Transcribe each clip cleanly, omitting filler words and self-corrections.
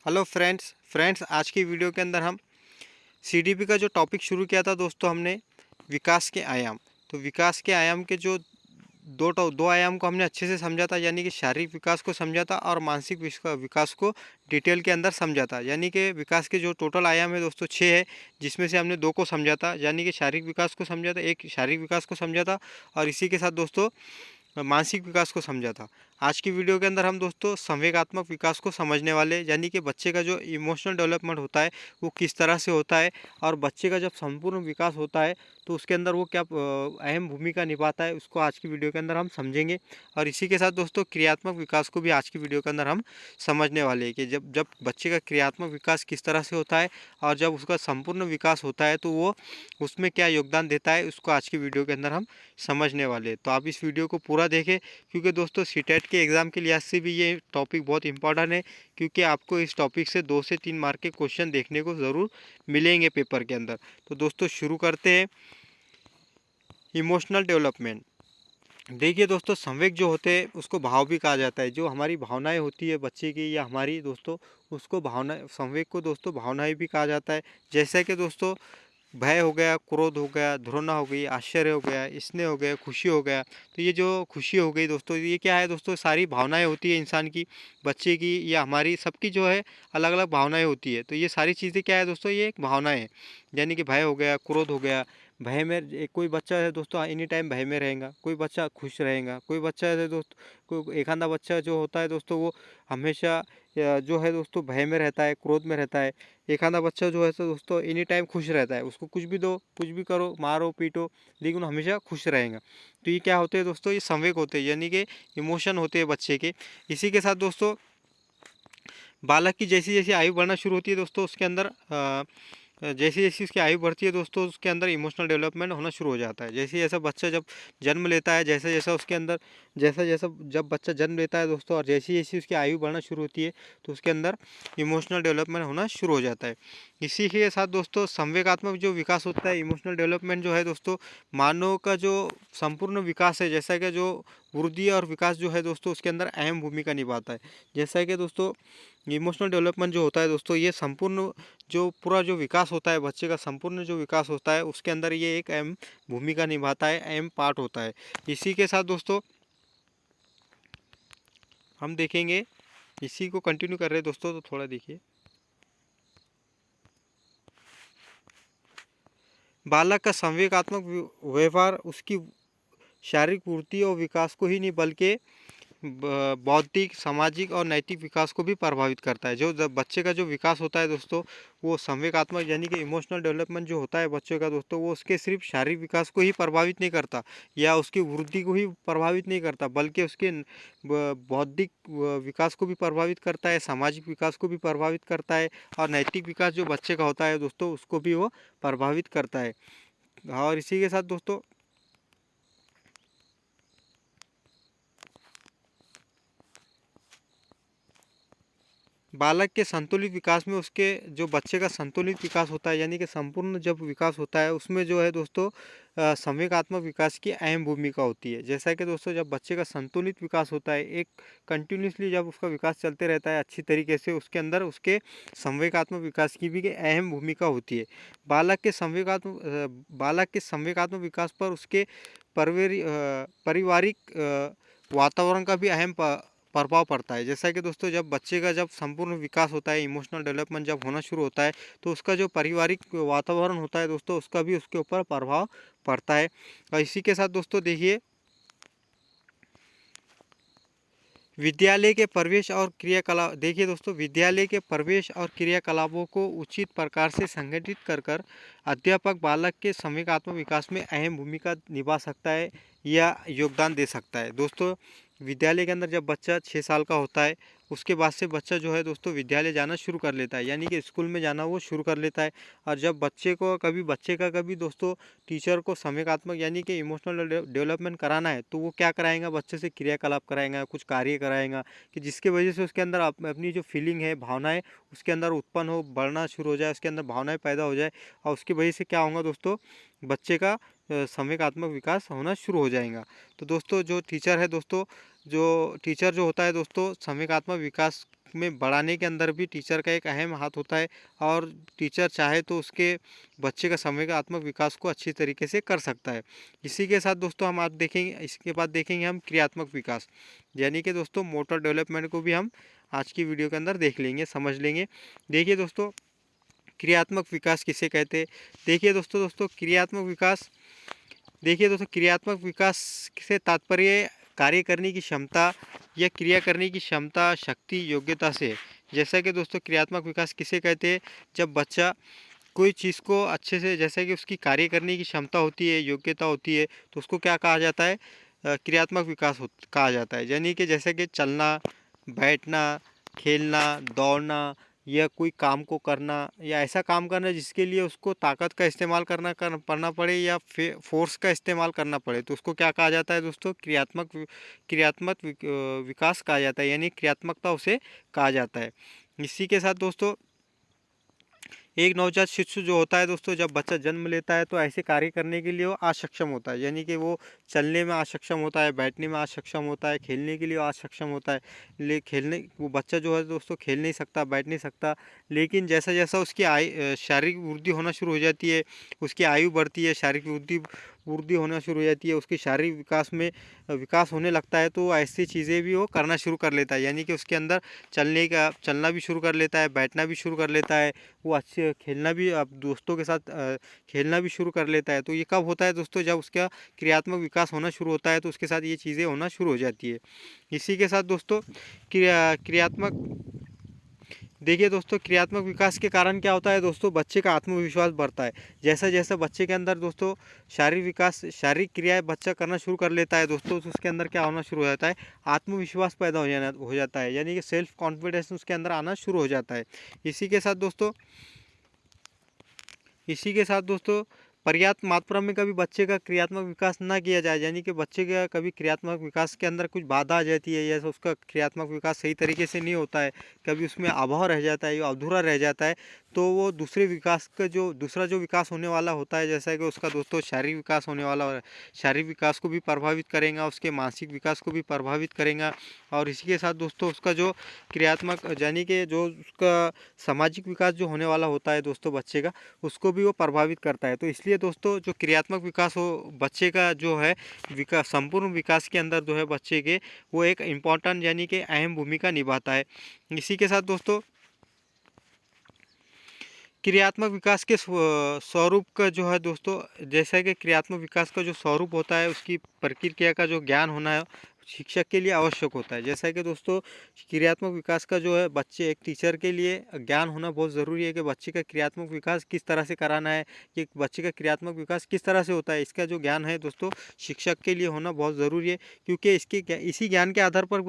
Hello friends आज की video के अंदर हम सीडीपी का जो टॉपिक शुरू किया था दोस्तों हमने विकास के आयाम। तो विकास के आयाम के जो दो आयाम को हमने अच्छे से समझा था, यानी कि शारीरिक विकास को समझा था और मानसिक विकास को डिटेल के अंदर समझा था। यानी कि विकास के जो टोटल आयाम है दोस्तों 6 है, जिसमें से हमने 2 को समझा था, यानी कि शारीरिक विकास को समझा था, एक शारीरिक विकास को समझा था और इसी के साथ दोस्तों मानसिक विकास को समझा था। आज की वीडियो के अंदर हम दोस्तों संवेगात्मक विकास को समझने वाले, यानी कि बच्चे का जो इमोशनल डेवलपमेंट होता है वो किस तरह से होता है और बच्चे का जब संपूर्ण विकास होता है तो उसके अंदर वो क्या अहम भूमिका निभाता है, उसको आज की वीडियो के अंदर हम समझेंगे। और इसी के साथ दोस्तों क्रियात्मक विकास को भी आज की वीडियो के अंदर हम समझने वाले हैं कि जब जब बच्चे का क्रियात्मक विकास किस तरह से होता है और जब उसका संपूर्ण विकास होता है तो वो उसमें क्या योगदान देता है, उसको आज की वीडियो के अंदर हम समझने वाले हैं। तो आप इस वीडियो को पूरा देखें, क्योंकि दोस्तों सीटेट के एग्ज़ाम के लिहाज से भी ये टॉपिक बहुत इंपॉर्टेंट है, क्योंकि आपको इस टॉपिक से 2 से 3 मार्क के क्वेश्चन देखने को ज़रूर मिलेंगे पेपर के अंदर। तो दोस्तों शुरू करते हैं। Emotional development. देखिए दोस्तों, संवेग जो होते हैं उसको भाव भी कहा जाता है। जो हमारी भावनाएं होती है बच्चे की या हमारी दोस्तों, उसको भावना संवेग को दोस्तों भावनाएं भी कहा जाता है। जैसे कि दोस्तों भय हो गया, क्रोध हो गया, घृणा हो गई, आश्चर्य हो गया, स्नेह हो गया, खुशी हो गया। तो ये जो खुशी हो गई दोस्तों, ये क्या है दोस्तों, सारी भावनाएं होती है इंसान की, बच्चे की या हमारी, सबकी जो है अलग अलग भावनाएं होती है। तो ये सारी चीज़ें क्या है दोस्तों, ये एक भावनाएं हैं। यानी कि भय हो गया, क्रोध हो गया, भय में कोई बच्चा है दोस्तों एनी टाइम भय में रहेगा, कोई बच्चा खुश रहेगा, कोई बच्चा है दोस्त, कोई एक आधा बच्चा जो होता है दोस्तों वो हमेशा जो है दोस्तों भय में रहता है, क्रोध में रहता है। एक आधा बच्चा जो है तो दोस्तों एनी टाइम खुश रहता है, उसको कुछ भी दो, कुछ भी करो, मारो पीटो, लेकिन वो हमेशा खुश रहेगा। तो ये क्या होते हैं दोस्तों, ये संवेग होते हैं, यानी कि इमोशन होते हैं बच्चे के। इसी के साथ दोस्तों बालक की जैसी जैसी आयु बढ़ना शुरू होती है दोस्तों, उसके अंदर जैसे जैसी उसकी आयु बढ़ती है दोस्तों, उसके अंदर इमोशनल डेवलपमेंट होना शुरू हो जाता है। जैसे जैसा बच्चा जब जन्म लेता है, जैसा जैसा उसके अंदर, जैसा जैसा जब बच्चा जन्म लेता है दोस्तों और जैसी जैसी उसकी आयु बढ़ना शुरू होती है तो उसके अंदर इमोशनल डेवलपमेंट होना शुरू हो जाता है। इसी के साथ दोस्तों संवेगात्मक जो विकास होता है, इमोशनल डेवलपमेंट जो है दोस्तों, मानव का जो संपूर्ण विकास है, जैसा कि जो वृद्धि और विकास जो है दोस्तों उसके अंदर अहम भूमिका निभाता है। जैसा कि दोस्तों इमोशनल डेवलपमेंट जो होता है दोस्तों, ये संपूर्ण जो पूरा जो विकास होता है बच्चे का, संपूर्ण जो विकास होता है उसके अंदर ये एक अहम भूमिका निभाता है, अहम पार्ट होता है। इसी के साथ दोस्तों हम देखेंगे, इसी को कंटिन्यू कर रहे हैं दोस्तों, तो थोड़ा देखिए। बालक का संवेगात्मक व्यवहार उसकी शारीरिक वृद्धि और विकास को ही नहीं बल्कि बौद्धिक, सामाजिक और नैतिक विकास को भी प्रभावित करता है। जो जब बच्चे का जो विकास होता है दोस्तों, वो संवेगात्मक यानी कि इमोशनल डेवलपमेंट जो होता है बच्चे का दोस्तों, वो उसके सिर्फ शारीरिक विकास को ही प्रभावित नहीं करता या उसकी वृद्धि को ही प्रभावित नहीं करता, बल्कि उसके बौद्धिक विकास को भी प्रभावित करता है, सामाजिक विकास को भी प्रभावित करता है और नैतिक विकास जो बच्चे का होता है दोस्तों उसको भी वो प्रभावित करता है। और इसी के साथ दोस्तों बालक के संतुलित विकास में, उसके जो बच्चे का संतुलित विकास होता है, यानी कि संपूर्ण जब विकास होता है उसमें जो है दोस्तों संवेगात्मक विकास की अहम भूमिका होती है। जैसा कि दोस्तों जब बच्चे का संतुलित विकास होता है, एक कंटिन्यूसली जब उसका विकास चलते रहता है अच्छी तरीके से, उसके अंदर उसके संवेगात्मक विकास की भी अहम भूमिका होती है। बालक के संवेगात्मक विकास पर उसके पारिवारिक वातावरण का भी अहम प्रभाव पड़ता है। जैसा कि दोस्तों जब बच्चे का जब संपूर्ण विकास होता है, इमोशनल डेवलपमेंट जब होना शुरू होता है, तो उसका जो पारिवारिक वातावरण होता है दोस्तों, उसका भी उसके ऊपर प्रभाव पड़ता है। और इसी के साथ दोस्तों देखिए, विद्यालय के प्रवेश और क्रियाकलाप, देखिए दोस्तों विद्यालय के प्रवेश और क्रियाकलापों को उचित प्रकार से संगठित कर कर अध्यापक बालक के संवेगात्मक विकास में अहम भूमिका निभा सकता है या योगदान दे सकता है। दोस्तों विद्यालय के अंदर जब बच्चा 6 साल का होता है, उसके बाद से बच्चा जो है दोस्तों विद्यालय जाना शुरू कर लेता है, यानी कि स्कूल में जाना वो शुरू कर लेता है। और जब बच्चे का कभी दोस्तों टीचर को संवेगात्मक यानी कि इमोशनल डेवलपमेंट कराना है, तो वो क्या कराएगा, बच्चे से क्रियाकलाप कराएगा, कुछ कार्य कराएगा कि जिसके वजह से उसके अंदर अपनी जो फीलिंग है, भावनाएं उसके अंदर उत्पन्न हो, बढ़ना शुरू हो जाए, उसके अंदर भावनाएं पैदा हो जाए। और उसकी वजह से क्या होगा दोस्तों, बच्चे का संवेगात्मक विकास होना शुरू हो जाएगा। तो दोस्तों जो टीचर है दोस्तों, जो टीचर जो होता है दोस्तों, संवेगात्मक विकास में बढ़ाने के अंदर भी टीचर का एक अहम हाथ होता है। और टीचर चाहे तो उसके बच्चे का संवेगात्मक विकास को अच्छी तरीके से कर सकता है। इसी के साथ दोस्तों हम आज देखेंगे, इसके बाद देखेंगे हम क्रियात्मक विकास, यानी कि दोस्तों मोटर डेवलपमेंट को भी हम आज की वीडियो के अंदर देख लेंगे, समझ लेंगे। देखिए दोस्तों, क्रियात्मक विकास किसे कहते हैं। देखिए दोस्तों क्रियात्मक विकास से तात्पर्य कार्य करने की क्षमता या क्रिया करने की क्षमता, शक्ति, योग्यता से। जैसा कि दोस्तों क्रियात्मक विकास किसे कहते हैं, जब बच्चा कोई चीज़ को अच्छे से, जैसे कि उसकी कार्य करने की क्षमता होती है, योग्यता होती है, तो उसको क्या कहा जाता है, क्रियात्मक विकास कहा जाता है। यानी कि जैसे कि चलना, बैठना, खेलना, दौड़ना, या कोई काम को करना, या ऐसा काम करना जिसके लिए उसको ताकत का इस्तेमाल करना पड़े या फोर्स का इस्तेमाल करना पड़े, तो उसको क्या कहा जाता है दोस्तों, क्रियात्मक विकास कहा जाता है, यानी क्रियात्मकता उसे कहा जाता है। इसी के साथ दोस्तों एक नवजात शिशु जो होता है दोस्तों, जब बच्चा जन्म लेता है तो ऐसे कार्य करने के लिए वो असक्षम होता है, यानी कि वो चलने में असक्षम होता है, बैठने में असक्षम होता है, खेलने के लिए असक्षम होता है। वो बच्चा जो है दोस्तों खेल नहीं सकता, बैठ नहीं सकता। लेकिन जैसा जैसा उसकी शारीरिक वृद्धि होना शुरू हो जाती है, उसकी आयु बढ़ती है, शारीरिक वृद्धि होना शुरू हो जाती है, उसके शारीरिक विकास होने लगता है, तो ऐसी चीज़ें भी वो करना शुरू कर लेता है। यानी कि उसके अंदर चलना भी शुरू कर लेता है, बैठना भी शुरू कर लेता है, वो अच्छे खेलना भी, अब दोस्तों के साथ खेलना भी शुरू कर लेता है। तो ये कब होता है दोस्तों, जब उसका क्रियात्मक विकास होना शुरू होता है, तो उसके साथ ये चीज़ें होना शुरू हो जाती है। इसी के साथ दोस्तों देखिए दोस्तों, क्रियात्मक विकास के कारण क्या होता है दोस्तों, बच्चे का आत्मविश्वास बढ़ता है। जैसा जैसा बच्चे के अंदर दोस्तों शारीरिक क्रियाएं बच्चा करना शुरू कर लेता है दोस्तों, तो उसके अंदर क्या होना शुरू हो जाता है, आत्मविश्वास पैदा हो जाता है, यानी कि सेल्फ कॉन्फिडेंस उसके अंदर आना शुरू हो जाता है। इसी के साथ दोस्तों पर्याप्त मात्रा में कभी बच्चे का क्रियात्मक विकास ना किया जाए, यानी कि बच्चे का कभी क्रियात्मक विकास के अंदर कुछ बाधा आ जाती है, या उसका क्रियात्मक विकास सही तरीके से नहीं होता है, कभी उसमें अभाव रह जाता है या अधूरा रह जाता है, तो वो दूसरा जो विकास होने वाला होता है, जैसा कि उसका दोस्तों शारीरिक विकास होने वाला है, शारीरिक विकास को भी प्रभावित करेगा, उसके मानसिक विकास को भी प्रभावित करेगा। और इसी के साथ दोस्तों उसका जो क्रियात्मक, यानी कि जो उसका सामाजिक विकास जो होने वाला होता है दोस्तों बच्चे का, उसको भी वो प्रभावित करता है। तो इसलिए दोस्तों जो क्रियात्मक विकास हो बच्चे का जो है, संपूर्ण विकास के अंदर जो है बच्चे के, वो एक इम्पॉर्टेंट, यानी कि अहम भूमिका निभाता है। इसी के साथ दोस्तों क्रियात्मक विकास के स्वरूप का जो है दोस्तों, जैसा कि क्रियात्मक विकास का जो स्वरूप होता है, उसकी प्रक्रिया का जो ज्ञान होना है शिक्षक के लिए आवश्यक होता है। जैसा कि दोस्तों क्रियात्मक विकास का जो है एक टीचर के लिए ज्ञान होना बहुत ज़रूरी है, कि बच्चे का क्रियात्मक विकास किस तरह से कराना है, कि बच्चे का क्रियात्मक विकास किस तरह से होता है, इसका जो ज्ञान है दोस्तों शिक्षक के लिए होना बहुत ज़रूरी है। क्योंकि इसी ज्ञान के आधार पर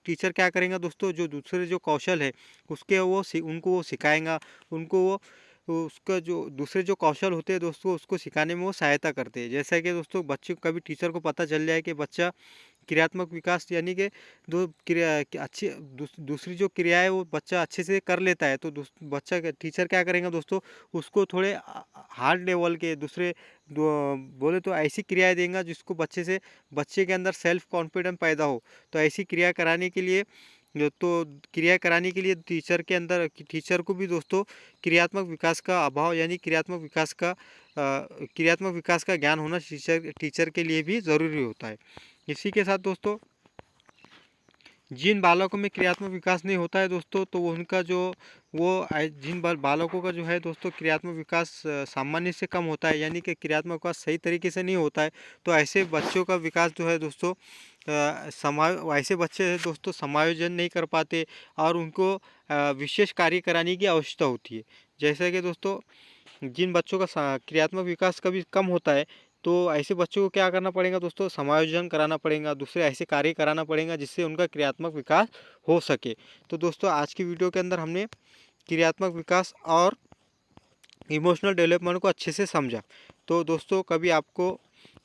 टीचर क्या करेंगे दोस्तों, जो दूसरे जो कौशल है उनको वो सिखाएंगा, उनको वो उसका जो दूसरे जो कौशल होते हैं दोस्तों, उसको सिखाने में वो सहायता करते हैं। जैसा कि दोस्तों बच्चे को कभी टीचर को पता चल जाए कि बच्चा क्रियात्मक विकास, यानी कि दूसरी जो क्रिया है वो बच्चा अच्छे से कर लेता है, तो टीचर क्या करेंगे दोस्तों, उसको थोड़े हार्ड लेवल के बोले तो ऐसी क्रियाएं देंगे जिसको बच्चे के अंदर सेल्फ कॉन्फिडेंस पैदा हो। तो ऐसी क्रिया कराने के लिए टीचर को भी दोस्तों क्रियात्मक विकास का अभाव, यानी क्रियात्मक विकास का ज्ञान होना टीचर के लिए भी ज़रूरी होता है। इसी के साथ दोस्तों जिन बालकों में क्रियात्मक विकास नहीं होता है दोस्तों, तो जिन बालकों का जो है दोस्तों क्रियात्मक विकास सामान्य से कम होता है, यानी कि क्रियात्मक विकास सही तरीके से नहीं होता है, तो ऐसे बच्चों का विकास जो है दोस्तों ऐसे बच्चे हैं दोस्तों समायोजन नहीं कर पाते, और उनको विशेष कार्य कराने की आवश्यकता होती है। जैसे कि दोस्तों जिन बच्चों का क्रियात्मक विकास कभी कम होता है, तो ऐसे बच्चों को क्या करना पड़ेगा दोस्तों, समायोजन कराना पड़ेगा, दूसरे ऐसे कार्य कराना पड़ेगा जिससे उनका क्रियात्मक विकास हो सके। तो दोस्तों आज की वीडियो के अंदर हमने क्रियात्मक विकास और इमोशनल डेवलपमेंट को अच्छे से समझा। तो दोस्तों कभी आपको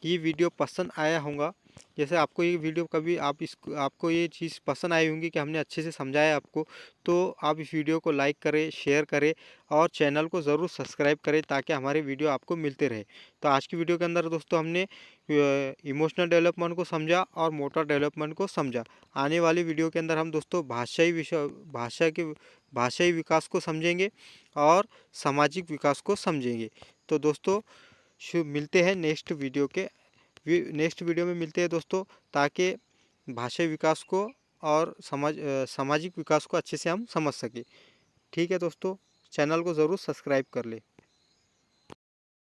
ये वीडियो पसंद आया होगा जैसे आपको ये वीडियो कभी आपको ये चीज़ पसंद आई होंगी कि हमने अच्छे से समझाया आपको, तो आप इस वीडियो को लाइक करें, शेयर करें और चैनल को ज़रूर सब्सक्राइब करें ताकि हमारे वीडियो आपको मिलते रहे। तो आज की वीडियो के अंदर दोस्तों हमने इमोशनल डेवलपमेंट को समझा और मोटर डेवलपमेंट को समझा। आने वाली वीडियो के अंदर हम दोस्तों भाषाई विकास को समझेंगे और सामाजिक विकास को समझेंगे। तो दोस्तों मिलते हैं नेक्स्ट वीडियो में मिलते हैं दोस्तों, ताकि भाषाई विकास को और सामाजिक विकास को अच्छे से हम समझ सकें। ठीक है दोस्तों, चैनल को ज़रूर सब्सक्राइब कर लें।